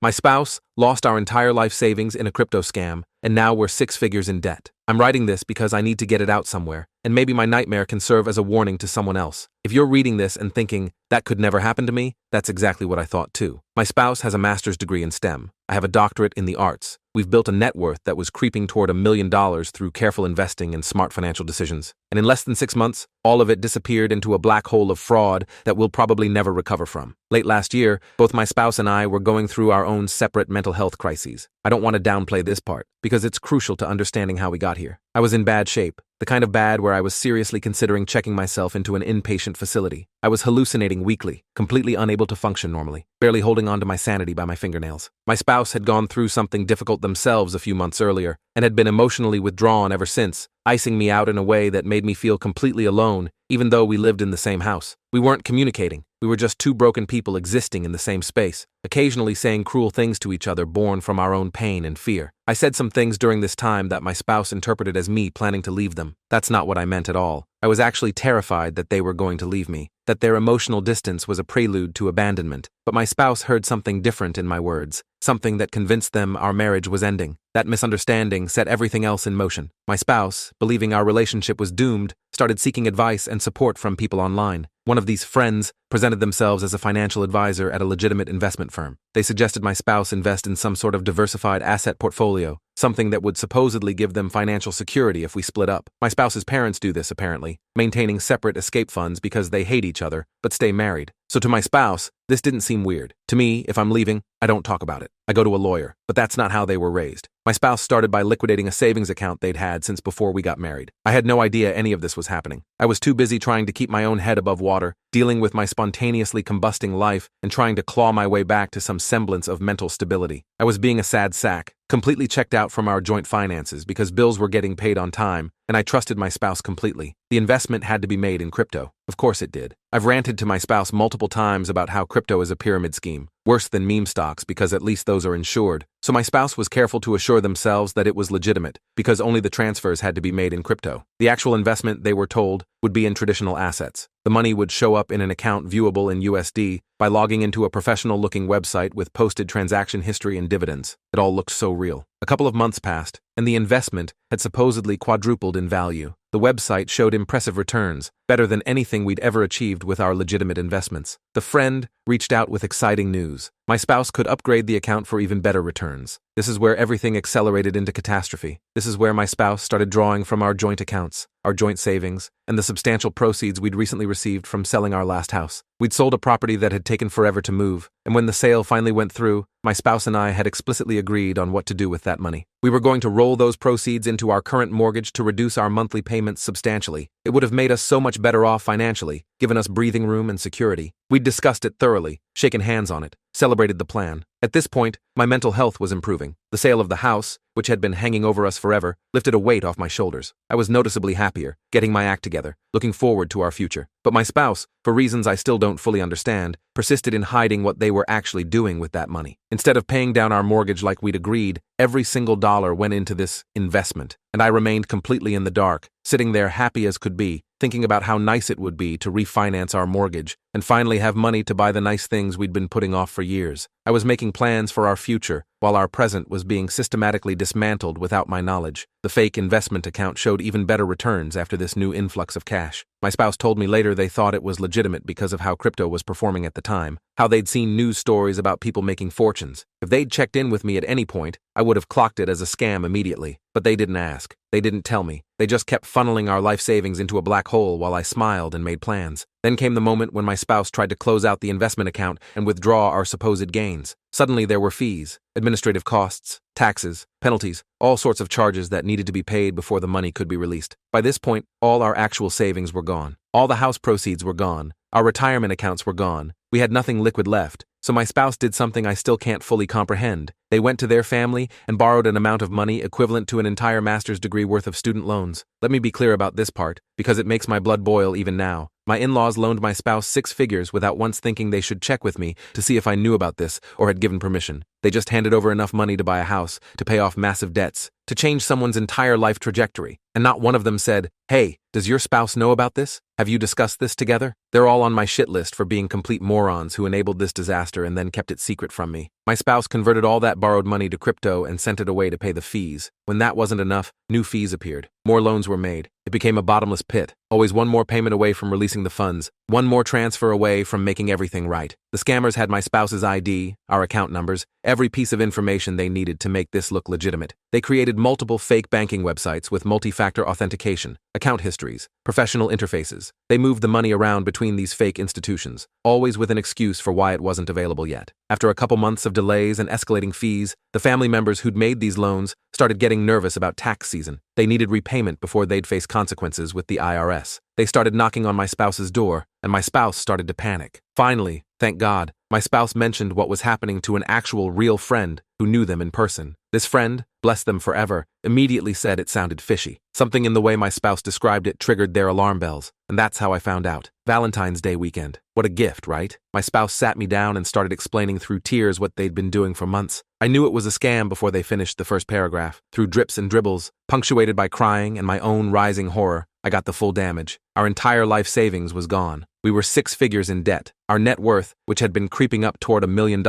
My spouse lost our entire life savings in a crypto scam, and now we're 6 figures in debt. I'm writing this because I need to get it out somewhere, and maybe my nightmare can serve as a warning to someone else. If you're reading this and thinking, that could never happen to me, that's exactly what I thought too. My spouse has a master's degree in STEM. I have a doctorate in the arts. We've built a net worth that was creeping toward $1 million through careful investing and smart financial decisions. And in less than 6 months, all of it disappeared into a black hole of fraud that we'll probably never recover from. Late last year, both my spouse and I were going through our own separate mental health crises. I don't want to downplay this part, because it's crucial to understanding how we got here. I was in bad shape, the kind of bad where I was seriously considering checking myself into an inpatient facility. I was hallucinating weekly, completely unable to function normally, barely holding on to my sanity by my fingernails. My spouse had gone through something difficult themselves a few months earlier, and had been emotionally withdrawn ever since, icing me out in a way that made me feel completely alone, even though we lived in the same house. We weren't communicating. We were just two broken people existing in the same space, occasionally saying cruel things to each other born from our own pain and fear. I said some things during this time that my spouse interpreted as me planning to leave them. That's not what I meant at all. I was actually terrified that they were going to leave me, that their emotional distance was a prelude to abandonment. But my spouse heard something different in my words, something that convinced them our marriage was ending. That misunderstanding set everything else in motion. My spouse, believing our relationship was doomed, started seeking advice and support from people online. One of these friends presented themselves as a financial advisor at a legitimate investment firm. They suggested my spouse invest in some sort of diversified asset portfolio, something that would supposedly give them financial security if we split up. My spouse's parents do this, apparently, maintaining separate escape funds because they hate each other, but stay married. So to my spouse, this didn't seem weird. To me, if I'm leaving, I don't talk about it. I go to a lawyer, but that's not how they were raised. My spouse started by liquidating a savings account they'd had since before we got married. I had no idea any of this was happening. I was too busy trying to keep my own head above water, dealing with my spontaneously combusting life, and trying to claw my way back to some semblance of mental stability. I was being a sad sack, completely checked out from our joint finances because bills were getting paid on time, and I trusted my spouse completely. The investment had to be made in crypto. Of course it did. I've ranted to my spouse multiple times about how crypto is a pyramid scheme, worse than meme stocks because at least those are insured. So my spouse was careful to assure themselves that it was legitimate because only the transfers had to be made in crypto. The actual investment, they were told, would be in traditional assets. The money would show up in an account viewable in USD by logging into a professional-looking website with posted transaction history and dividends. It all looked so real. A couple of months passed, and the investment had supposedly quadrupled in value. The website showed impressive returns, better than anything we'd ever achieved with our legitimate investments. The friend reached out with exciting news. My spouse could upgrade the account for even better returns. This is where everything accelerated into catastrophe. This is where my spouse started drawing from our joint accounts, our joint savings, and the substantial proceeds we'd recently received from selling our last house. We'd sold a property that had taken forever to move, and when the sale finally went through, my spouse and I had explicitly agreed on what to do with that money. We were going to roll those proceeds into our current mortgage to reduce our monthly payments substantially. It would have made us so much better off financially, given us breathing room and security. We'd discussed it thoroughly, shaken hands on it, celebrated the plan. At this point, my mental health was improving. The sale of the house, which had been hanging over us forever, lifted a weight off my shoulders. I was noticeably happier, getting my act together, looking forward to our future. But my spouse, for reasons I still don't fully understand, persisted in hiding what they were actually doing with that money. Instead of paying down our mortgage like we'd agreed, every single dollar went into this investment, and I remained completely in the dark, sitting there happy as could be, thinking about how nice it would be to refinance our mortgage and finally have money to buy the nice things we'd been putting off for years. I was making plans for our future, while our present was being systematically dismantled without my knowledge. The fake investment account showed even better returns after this new influx of cash. My spouse told me later they thought it was legitimate because of how crypto was performing at the time, how they'd seen news stories about people making fortunes. If they'd checked in with me at any point, I would have clocked it as a scam immediately. But they didn't ask. They didn't tell me. They just kept funneling our life savings into a black hole while I smiled and made plans. Then came the moment when my spouse tried to close out the investment account and withdraw our supposed gains. Suddenly there were fees, administrative costs, taxes, penalties, all sorts of charges that needed to be paid before the money could be released. By this point, all our actual savings were gone. All the house proceeds were gone. Our retirement accounts were gone. We had nothing liquid left. So my spouse did something I still can't fully comprehend. They went to their family and borrowed an amount of money equivalent to an entire master's degree worth of student loans. Let me be clear about this part, because it makes my blood boil even now. My in-laws loaned my spouse 6 figures without once thinking they should check with me to see if I knew about this or had given permission. They just handed over enough money to buy a house, to pay off massive debts, to change someone's entire life trajectory, and not one of them said, "Hey, does your spouse know about this? Have you discussed this together?" They're all on my shit list for being complete morons who enabled this disaster and then kept it secret from me. My spouse converted all that borrowed money to crypto and sent it away to pay the fees. When that wasn't enough, new fees appeared. More loans were made. It became a bottomless pit. Always one more payment away from releasing the funds, one more transfer away from making everything right. The scammers had my spouse's ID, our account numbers, every piece of information they needed to make this look legitimate. They created multiple fake banking websites with multi-factor authentication, account histories, professional interfaces. They moved the money around between these fake institutions, always with an excuse for why it wasn't available yet. After a couple months of delays and escalating fees, the family members who'd made these loans started getting nervous about tax season. They needed repayment before they'd face consequences with the IRS. They started knocking on my spouse's door, and my spouse started to panic. Finally, thank God, my spouse mentioned what was happening to an actual real friend who knew them in person. This friend, bless them forever, immediately said it sounded fishy. Something in the way my spouse described it triggered their alarm bells, and that's how I found out. Valentine's Day weekend. What a gift, right? My spouse sat me down and started explaining through tears what they'd been doing for months. I knew it was a scam before they finished the first paragraph. Through drips and dribbles, punctuated by crying and my own rising horror, I got the full damage. Our entire life savings was gone. We were 6 figures in debt. Our net worth, which had been creeping up toward $1 million,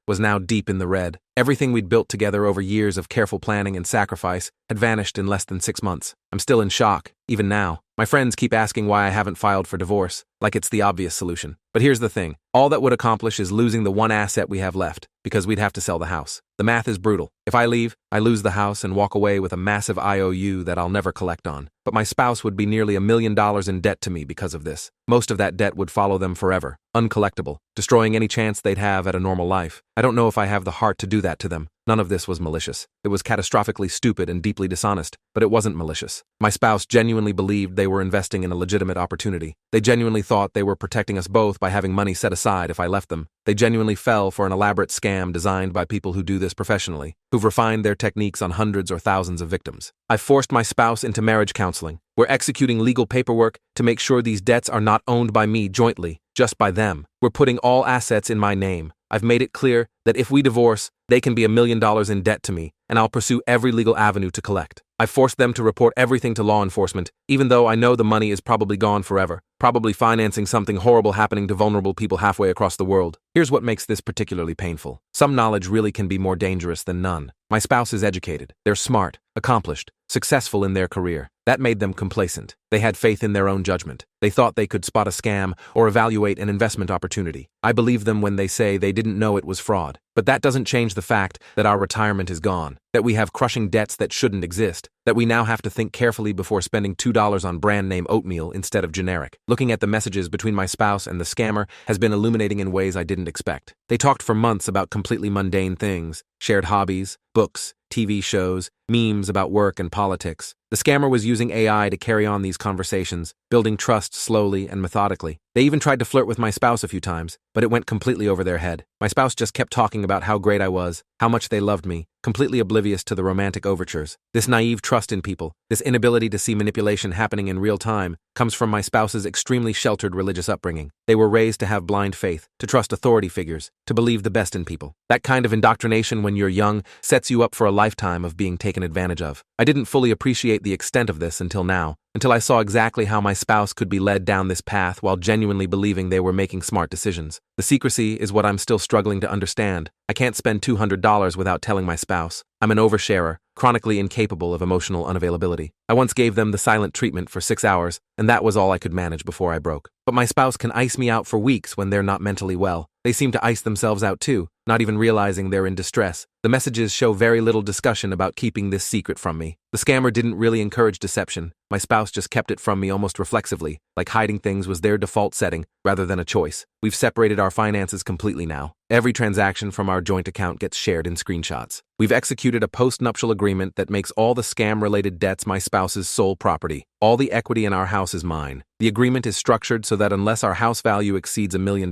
was now deep in the red. Everything we'd built together over years of careful planning and sacrifice had vanished in less than 6 months. I'm still in shock, even now. My friends keep asking why I haven't filed for divorce, like it's the obvious solution. But here's the thing. All that would accomplish is losing the one asset we have left, because we'd have to sell the house. The math is brutal. If I leave, I lose the house and walk away with a massive IOU that I'll never collect on. But my spouse would be nearly $1 million in debt to me because of this. Most of that debt would follow them forever, uncollectible, destroying any chance they'd have at a normal life. I don't know if I have the heart to do that to them. None of this was malicious. It was catastrophically stupid and deeply dishonest, but it wasn't malicious. My spouse genuinely believed they were investing in a legitimate opportunity. They genuinely thought they were protecting us both by having money set aside if I left them. They genuinely fell for an elaborate scam designed by people who do this professionally, who've refined their techniques on hundreds or thousands of victims. I forced my spouse into marriage counseling. We're executing legal paperwork to make sure these debts are not owned by me jointly, just by them. We're putting all assets in my name. I've made it clear that if we divorce, they can be $1 million in debt to me, and I'll pursue every legal avenue to collect. I forced them to report everything to law enforcement, even though I know the money is probably gone forever, probably financing something horrible happening to vulnerable people halfway across the world. Here's what makes this particularly painful. Some knowledge really can be more dangerous than none. My spouse is educated. They're smart, accomplished, successful in their career. That made them complacent. They had faith in their own judgment. They thought they could spot a scam or evaluate an investment opportunity. I believe them when they say they didn't know it was fraud. But that doesn't change the fact that our retirement is gone, that we have crushing debts that shouldn't exist, that we now have to think carefully before spending $2 on brand name oatmeal instead of generic. Looking at the messages between my spouse and the scammer has been illuminating in ways I didn't expect. They talked for months about completely mundane things, shared hobbies, books, TV shows, memes about work and politics. The scammer was using AI to carry on these conversations, building trust slowly and methodically. They even tried to flirt with my spouse a few times, but it went completely over their head. My spouse just kept talking about how great I was, how much they loved me, completely oblivious to the romantic overtures. This naive trust in people, this inability to see manipulation happening in real time, comes from my spouse's extremely sheltered religious upbringing. They were raised to have blind faith, to trust authority figures, to believe the best in people. That kind of indoctrination when you're young sets you up for a lifetime of being taken advantage of. I didn't fully appreciate the extent of this until now, until I saw exactly how my spouse could be led down this path while genuinely believing they were making smart decisions. The secrecy is what I'm still struggling to understand. I can't spend $200 without telling my spouse. I'm an oversharer, chronically incapable of emotional unavailability. I once gave them the silent treatment for 6 hours, and that was all I could manage before I broke. But my spouse can ice me out for weeks when they're not mentally well. They seem to ice themselves out too, not even realizing they're in distress. The messages show very little discussion about keeping this secret from me. The scammer didn't really encourage deception. My spouse just kept it from me almost reflexively, like hiding things was their default setting rather than a choice. We've separated our finances completely now. Every transaction from our joint account gets shared in screenshots. We've executed a post-nuptial agreement that makes all the scam-related debts my spouse's sole property. All the equity in our house is mine. The agreement is structured so that unless our house value exceeds $1 million,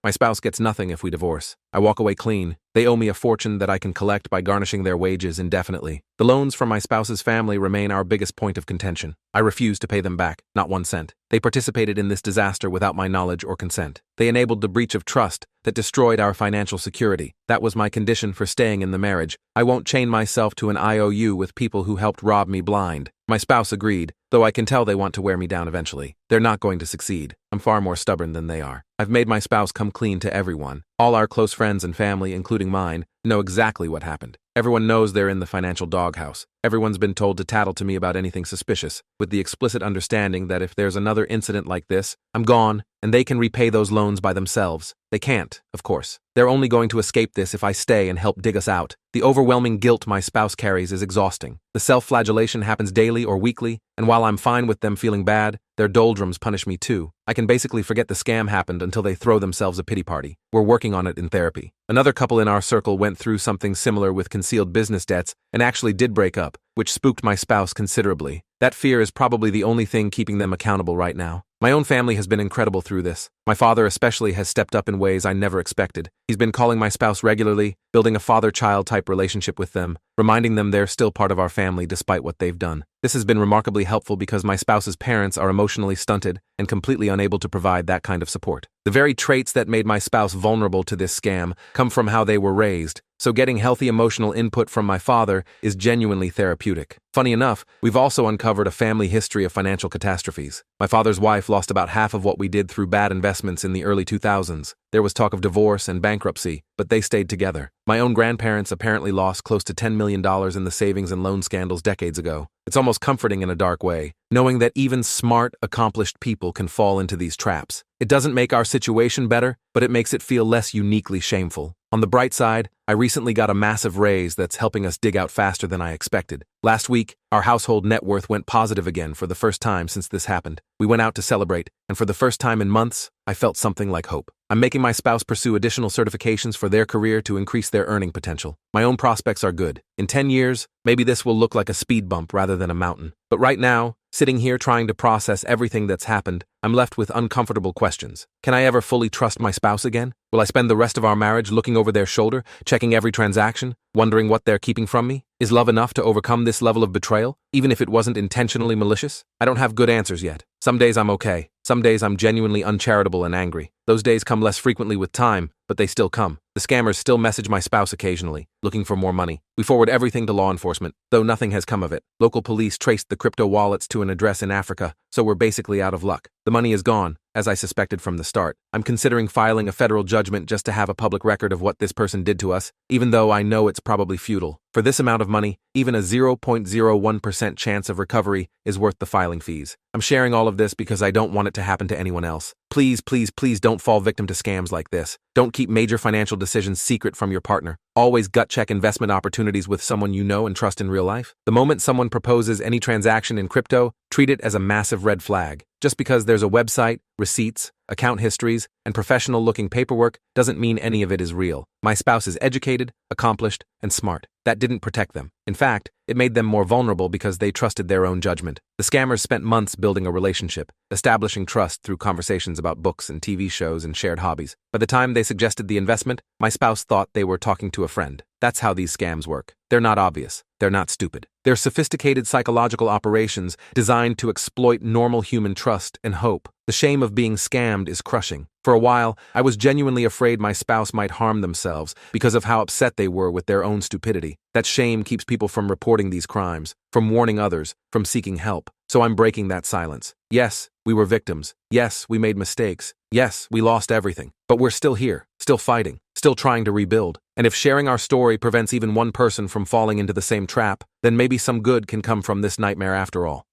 my spouse gets nothing if we divorce. I walk away clean. They owe me a fortune that I can collect by garnishing their wages indefinitely. The loans from my spouse's family remain our biggest point of contention. I refuse to pay them back, not 1 cent. They participated in this disaster without my knowledge or consent. They enabled the breach of trust that destroyed our financial security. That was my condition for staying in the marriage. I won't chain myself to an IOU with people who helped rob me blind. My spouse agreed, though I can tell they want to wear me down eventually. They're not going to succeed. I'm far more stubborn than they are. I've made my spouse come clean to everyone. All our close friends and family, including mine, know exactly what happened. Everyone knows they're in the financial doghouse. Everyone's been told to tattle to me about anything suspicious, with the explicit understanding that if there's another incident like this, I'm gone, and they can repay those loans by themselves. They can't, of course. They're only going to escape this if I stay and help dig us out. The overwhelming guilt my spouse carries is exhausting. The self-flagellation happens daily or weekly, and while I'm fine with them feeling bad, their doldrums punish me too. I can basically forget the scam happened until they throw themselves a pity party. We're working on it in therapy. Another couple in our circle went through something similar with concealed business debts and actually did break up, which spooked my spouse considerably. That fear is probably the only thing keeping them accountable right now. My own family has been incredible through this. My father especially has stepped up in ways I never expected. He's been calling my spouse regularly, building a father-child type relationship with them, reminding them they're still part of our family despite what they've done. This has been remarkably helpful because my spouse's parents are emotionally stunted and completely unable to provide that kind of support. The very traits that made my spouse vulnerable to this scam come from how they were raised, so getting healthy emotional input from my father is genuinely therapeutic. Funny enough, we've also uncovered a family history of financial catastrophes. My father's wife lost about half of what we did through bad investments in the early 2000s. There was talk of divorce and bankruptcy, but they stayed together. My own grandparents apparently lost close to $10 million in the savings and loan scandals decades ago. It's almost comforting in a dark way, knowing that even smart, accomplished people can fall into these traps. It doesn't make our situation better, but it makes it feel less uniquely shameful. On the bright side, I recently got a massive raise that's helping us dig out faster than I expected. Last week, our household net worth went positive again for the first time since this happened. We went out to celebrate, and for the first time in months, I felt something like hope. I'm making my spouse pursue additional certifications for their career to increase their earning potential. My own prospects are good. In 10 years, maybe this will look like a speed bump rather than a mountain. But right now, sitting here trying to process everything that's happened, I'm left with uncomfortable questions. Can I ever fully trust my spouse again? Will I spend the rest of our marriage looking over their shoulder, checking every transaction, wondering what they're keeping from me? Is love enough to overcome this level of betrayal, even if it wasn't intentionally malicious? I don't have good answers yet. Some days I'm okay. Some days I'm genuinely uncharitable and angry. Those days come less frequently with time, but they still come. The scammers still message my spouse occasionally, looking for more money. We forward everything to law enforcement, though nothing has come of it. Local police traced the crypto wallets to an address in Africa, so we're basically out of luck. The money is gone, as I suspected from the start. I'm considering filing a federal judgment just to have a public record of what this person did to us, even though I know it's probably futile. For this amount of money, even a 0.01% chance of recovery is worth the filing fees. I'm sharing all of this because I don't want it to happen to anyone else. Please, please, please don't fall victim to scams like this. Don't keep major financial decisions secret from your partner. Always gut check investment opportunities with someone you know and trust in real life. The moment someone proposes any transaction in crypto, treat it as a massive red flag. Just because there's a website, receipts, account histories, and professional-looking paperwork doesn't mean any of it is real. My spouse is educated, accomplished, and smart. That didn't protect them. In fact, it made them more vulnerable because they trusted their own judgment. The scammers spent months building a relationship, establishing trust through conversations about books and TV shows and shared hobbies. By the time they suggested the investment, my spouse thought they were talking to a friend. That's how these scams work. They're not obvious. They're not stupid. They're sophisticated psychological operations designed to exploit normal human trust and hope. The shame of being scammed is crushing. For a while, I was genuinely afraid my spouse might harm themselves because of how upset they were with their own stupidity. That shame keeps people from reporting these crimes, from warning others, from seeking help. So I'm breaking that silence. Yes, we were victims. Yes, we made mistakes. Yes, we lost everything. But we're still here, still fighting, still trying to rebuild. And if sharing our story prevents even one person from falling into the same trap, then maybe some good can come from this nightmare after all.